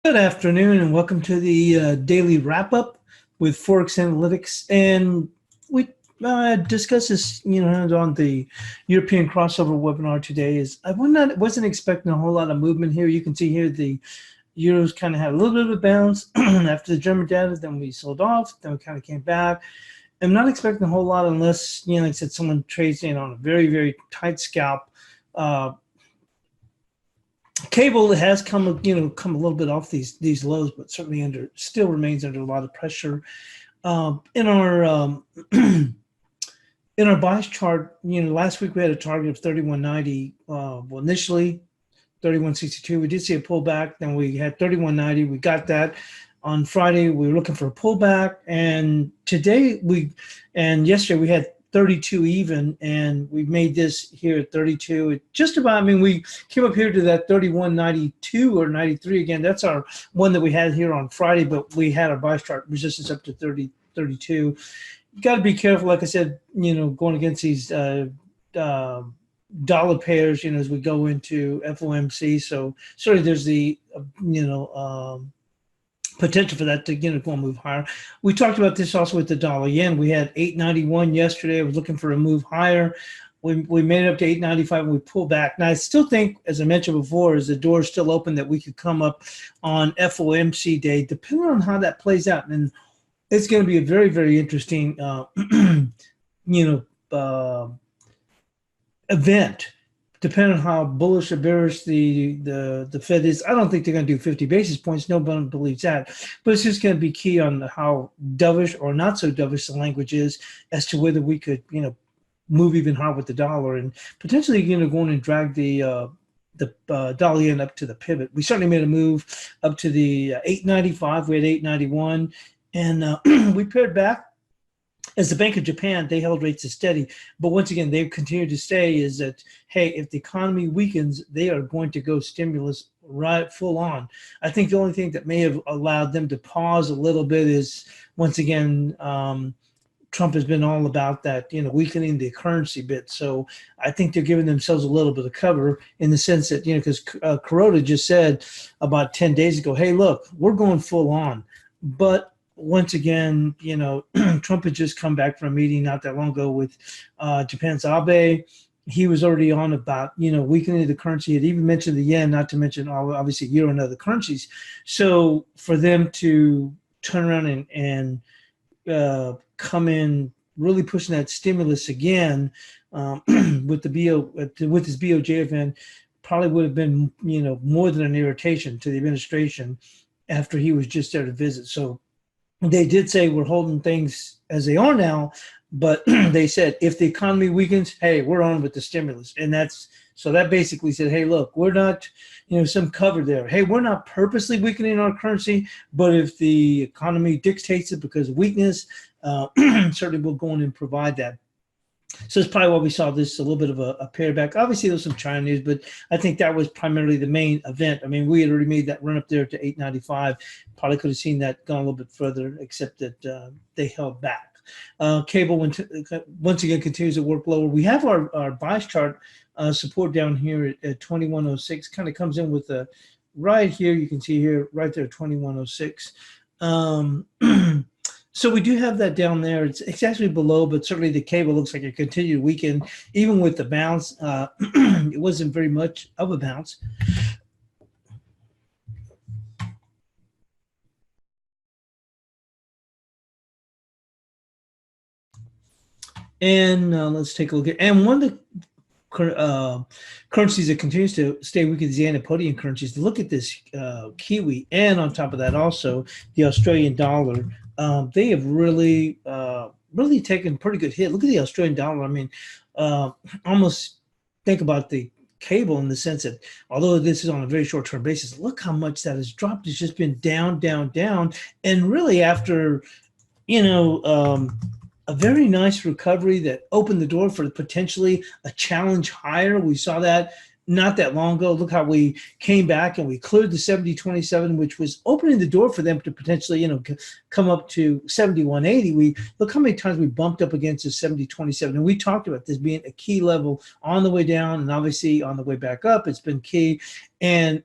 Good afternoon, and welcome to the daily wrap up with ForexAnalytix. And we discussed this, on the European crossover webinar today. I wasn't expecting a whole lot of movement here. You can see here the euros kind of had a little bit of a bounce after the German data. Then we sold off. Then we kind of came back. I'm not expecting a whole lot unless, like I said, someone trades in on a very, very tight scalp. Cable has come a little bit off these lows, but certainly still remains under a lot of pressure. In our in our bias chart, last week we had a target of 31.90. Well, initially 31.62. We did see a pullback. Then we had 31.90. We got that. On Friday, we were looking for a pullback, and yesterday we had 32 even, and we made this here at 32. It just about, we came up here to that 31.92 or 93 again. That's our one that we had here on Friday, but we had our bias chart resistance up to 32. You got to be careful, like I said, going against these dollar pairs, as we go into FOMC. So certainly there's the, potential for that to go and move higher. We talked about this also with the dollar yen. We had 891 yesterday. I was looking for a move higher. We made it up to 895 and we pulled back. Now I still think, as I mentioned before, is the door is still open that we could come up on FOMC day, depending on how that plays out. And it's going to be a very, very interesting event, depending on how bullish or bearish the Fed is. I don't think they're going to do 50 basis points. Nobody believes that. But it's just going to be key on how dovish or not so dovish the language is as to whether we could, move even higher with the dollar and potentially, going and drag the dollar yen up to the pivot. We certainly made a move up to the 895. We had 891. And we paired back. As the Bank of Japan, they held rates steady. But once again, they've continued to say is that, hey, if the economy weakens, they are going to go stimulus right full on. I think the only thing that may have allowed them to pause a little bit is, once again, Trump has been all about that, weakening the currency bit. So I think they're giving themselves a little bit of cover in the sense that, because Kuroda just said about 10 days ago, hey, look, we're going full on. But once again, Trump had just come back from a meeting not that long ago with Japan's Abe. He was already on about, weakening the currency. He had even mentioned the yen, not to mention obviously euro and other currencies. So for them to turn around and come in really pushing that stimulus again with this BOJ event probably would have been, more than an irritation to the administration after he was just there to visit. So they did say we're holding things as they are now, but they said if the economy weakens, hey, we're on with the stimulus. And so that basically said, hey, look, we're not, some cover there. Hey, we're not purposely weakening our currency, but if the economy dictates it because of weakness, certainly we'll go in and provide that. So it's probably why we saw this a little bit of a pair back. Obviously, there was some China news, but I think that was primarily the main event. We had already made that run up there to 895. Probably could have seen that gone a little bit further, except that they held back. Cable once again continues to work lower. We have our bias chart support down here at 2106. Kind of comes in with a right here. You can see here, right there, 2106. So we do have that down there. It's actually below, but certainly the cable looks like it continued to weaken. Even with the bounce, it wasn't very much of a bounce. And let's take a look at, and one of the currencies that continues to stay weak is the Antipodean currencies. Look at this Kiwi, and on top of that also the Australian dollar. They have really taken a pretty good hit. Look at the Australian dollar. Almost think about the cable in the sense that although this is on a very short-term basis, look how much that has dropped. It's just been down, down, down. And really after, a very nice recovery that opened the door for potentially a challenge higher. We saw that not that long ago. Look how we came back and we cleared the 70.27, which was opening the door for them to potentially, come up to 71.80. We look how many times we bumped up against the 70.27, and we talked about this being a key level on the way down, and obviously on the way back up, it's been key. And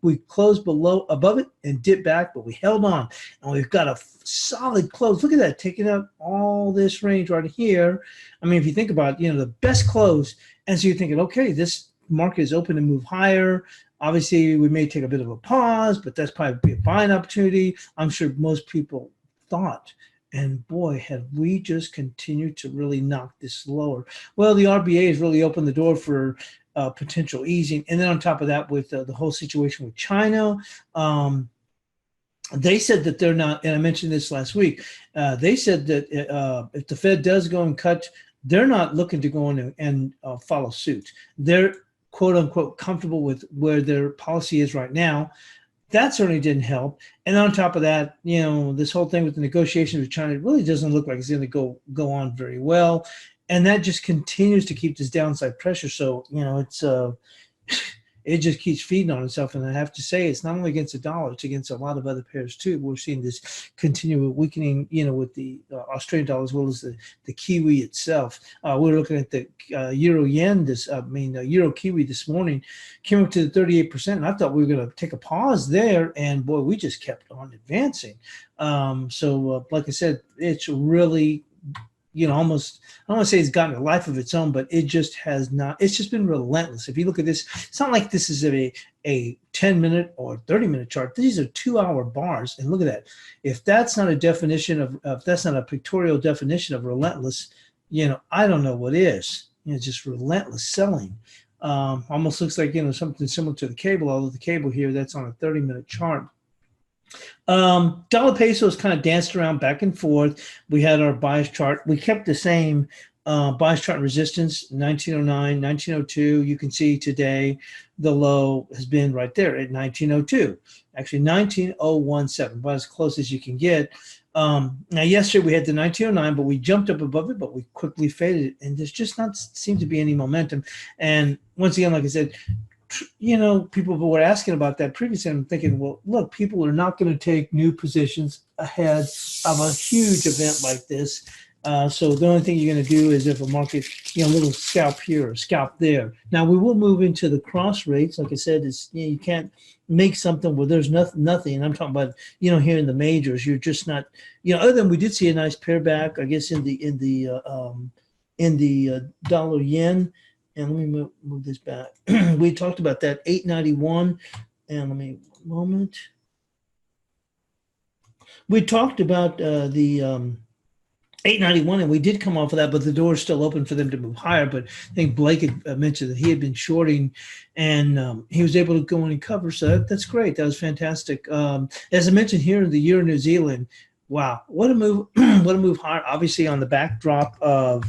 we closed above it and dipped back, but we held on, and we've got a solid close. Look at that, taking out all this range right here. I mean, if you think about, the best close, and so you're thinking, okay, this market is open to move higher. Obviously, we may take a bit of a pause, but that's probably a buying opportunity. I'm sure most people thought. And boy, have we just continued to really knock this lower. Well, the RBA has really opened the door for potential easing. And then on top of that, with the whole situation with China, they said that they're not, and I mentioned this last week, they said that if the Fed does go and cut, they're not looking to go in and follow suit. They're quote unquote comfortable with where their policy is right now. That certainly didn't help. And on top of that, this whole thing with the negotiations with China, it really doesn't look like it's going to go on very well. And that just continues to keep this downside pressure. So, it's it just keeps feeding on itself. And I have to say, it's not only against the dollar, it's against a lot of other pairs too. We're seeing this continual weakening, with the Australian dollar as well as the Kiwi itself. We're looking at the Euro Yen, Euro Kiwi this morning, came up to the 38%. And I thought we were going to take a pause there. And boy, we just kept on advancing. So like I said, it's really, almost, I don't want to say it's gotten a life of its own, but it just has not. It's just been relentless. If you look at this, it's not like this is a 10-minute or 30-minute chart. These are 2-hour bars. And look at that. If that's not a definition of, if that's not a pictorial definition of relentless, I don't know what is. Just relentless selling. Almost looks like, something similar to the cable, although the cable here, that's on a 30-minute chart. Dollar peso has kind of danced around back and forth. We had our bias chart. We kept the same bias chart and resistance, 1909, 1902. You can see today the low has been right there at 1902. Actually, 19017, about as close as you can get. Now, yesterday we had the 1909, but we jumped up above it, but we quickly faded it. And there's just not seem to be any momentum. And once again, like I said, people were asking about that previously. I'm thinking, well, look, people are not going to take new positions ahead of a huge event like this. So the only thing you're going to do is if a market, a little scalp here or scalp there. Now we will move into the cross rates. Like I said, it's you can't make something where there's nothing. I'm talking about here in the majors, you're just not other than we did see a nice pair back, I guess in the dollar yen. And let me move this back. We talked about that 891. And let me, moment. We talked about the 891, and we did come off of that, but the door is still open for them to move higher. But I think Blake had mentioned that he had been shorting, and he was able to go in and cover. So that's great. That was fantastic. As I mentioned here in the Euro New Zealand, wow, what a move! What a move higher. Obviously, on the backdrop of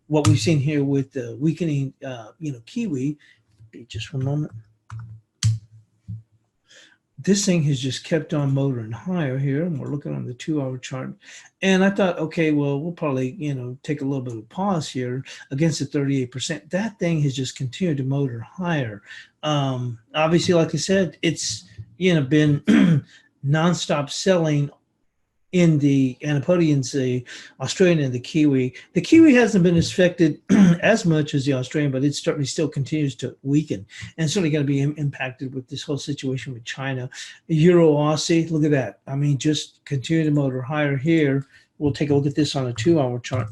what we've seen here with the weakening, Kiwi. Just one moment. This thing has just kept on motoring higher here, and we're looking on the 2-hour chart. And I thought, okay, well, we'll probably, take a little bit of a pause here against the 38%. That thing has just continued to motor higher. Obviously, like I said, it's, been nonstop selling in the Antipodeans, the Australian and the Kiwi. The Kiwi hasn't been affected as much as the Australian, but it certainly still continues to weaken, and certainly going to be impacted with this whole situation with China. Euro Aussie, look at that. I mean, just continue to motor higher here. We'll take a look at this on a 2-hour chart.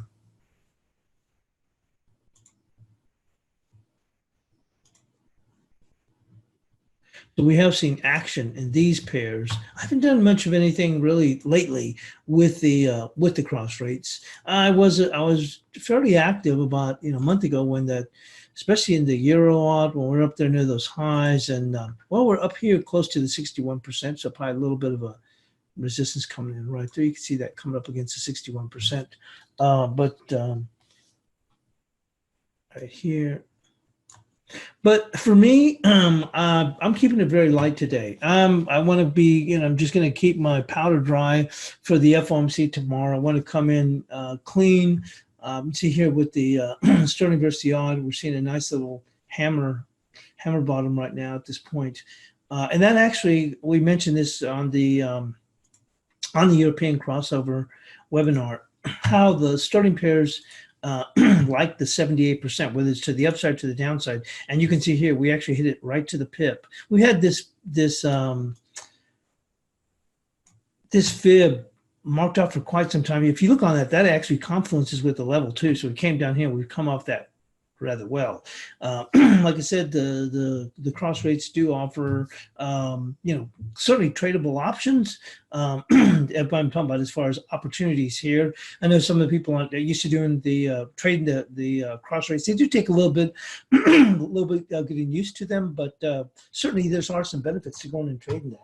So we have seen action in these pairs. I haven't done much of anything really lately with the cross rates. I was fairly active about a month ago when that, especially in the euro odd, when we're up there near those highs, and we're up here close to the 61%, so probably a little bit of a resistance coming in right there. You can see that coming up against the 61%, but right here. But for me, I'm keeping it very light today. I want to be, I'm just going to keep my powder dry for the FOMC tomorrow. I want to come in clean. See here with the sterling versus the odd, we're seeing a nice little hammer hammer bottom right now at this point. And that actually, we mentioned this on the European crossover webinar, how the starting pairs like the 78%, whether it's to the upside or to the downside. And you can see here, we actually hit it right to the pip. We had this fib marked out for quite some time. If you look on that, that actually confluences with the level too. So we came down here, we've come off that rather well. Like I said, the cross rates do offer, certainly tradable options. If I'm talking about as far as opportunities here, I know some of the people are used to doing the trading the cross rates. They do take a little bit, getting used to them, but certainly there are some benefits to going and trading that.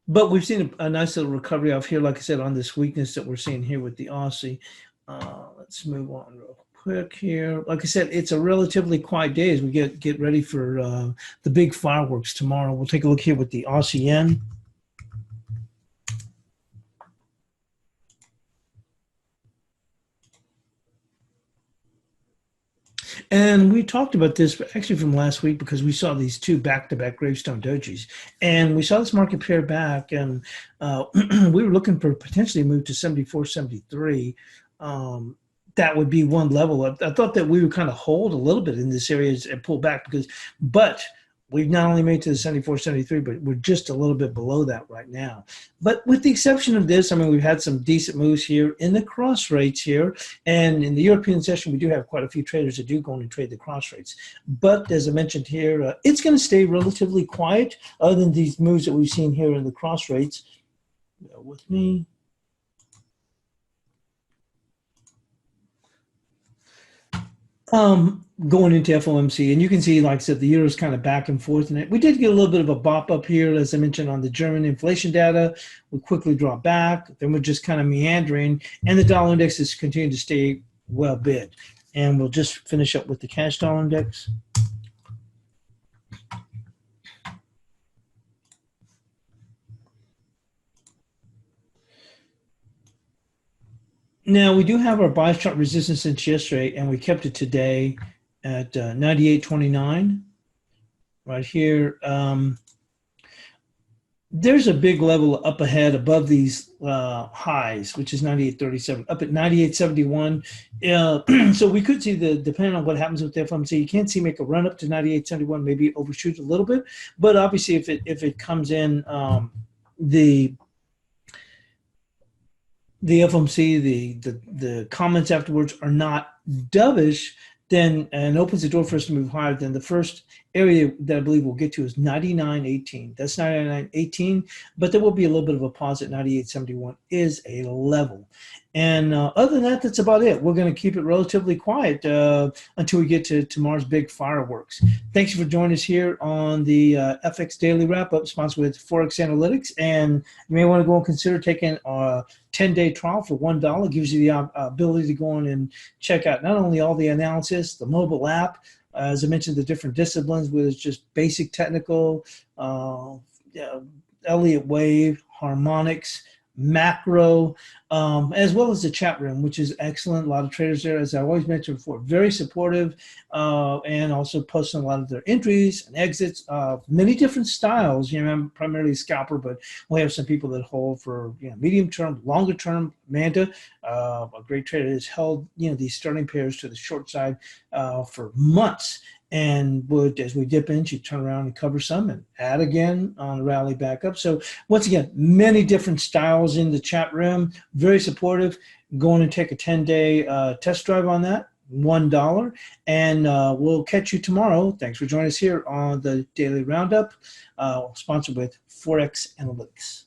But we've seen a nice little recovery off here, like I said, on this weakness that we're seeing here with the Aussie. Let's move on real quick here. Like I said, it's a relatively quiet day as we get ready for the big fireworks tomorrow. We'll take a look here with the Aussie yen. And we talked about this actually from last week because we saw these two back-to-back gravestone dojis. And we saw this market pair back, and we were looking for potentially a move to 74, 73. That would be one level. I thought that we would kind of hold a little bit in this area and pull back but we've not only made to the 74, 73, but we're just a little bit below that right now. But with the exception of this, I mean, we've had some decent moves here in the cross rates here. And in the European session, we do have quite a few traders that do go in and trade the cross rates. But as I mentioned here, it's going to stay relatively quiet other than these moves that we've seen here in the cross rates. Bear with me. Going into FOMC, and you can see, like I said, the euro is kind of back and forth in it. We did get a little bit of a bop up here, as I mentioned, on the German inflation data. We quickly drop back, then we're just kind of meandering, and the dollar index is continuing to stay well bid. And we'll just finish up with the cash dollar index. Now, we do have our bias chart resistance since yesterday, and we kept it today at 98.29 right here. There's a big level up ahead above these highs, which is 98.37, up at 98.71. So we could see depending on what happens with the FOMC, you can't see make a run up to 98.71, maybe overshoot a little bit. But obviously, if it comes in, the FOMC, the comments afterwards are not dovish, then and opens the door for us to move higher, then the first area that I believe we'll get to is 99.18. That's 99.18, but there will be a little bit of a pause at 98.71 is a level. And other than that, that's about it. We're going to keep it relatively quiet until we get to tomorrow's big fireworks. Thanks for joining us here on the FX Daily Wrap-Up, sponsored with ForexAnalytix. And you may want to go and consider taking a 10-day trial for $1. Gives you the ability to go on and check out not only all the analysis, the mobile app, as I mentioned, the different disciplines, whether it's just basic technical, Elliott wave, harmonics, macro, as well as the chat room, which is excellent. A lot of traders there, as I always mentioned before, very supportive, and also posting a lot of their entries and exits, many different styles. I'm primarily a scalper, but we have some people that hold for medium term, longer term. Manta, a great trader, has held these starting pairs to the short side for months. And would, as we dip in, she'd turn around and cover some and add again on the rally back up. So once again, many different styles in the chat room, very supportive. Going and take a 10-day test drive on that, $1. And we'll catch you tomorrow. Thanks for joining us here on the Daily Roundup, sponsored with ForexAnalytix.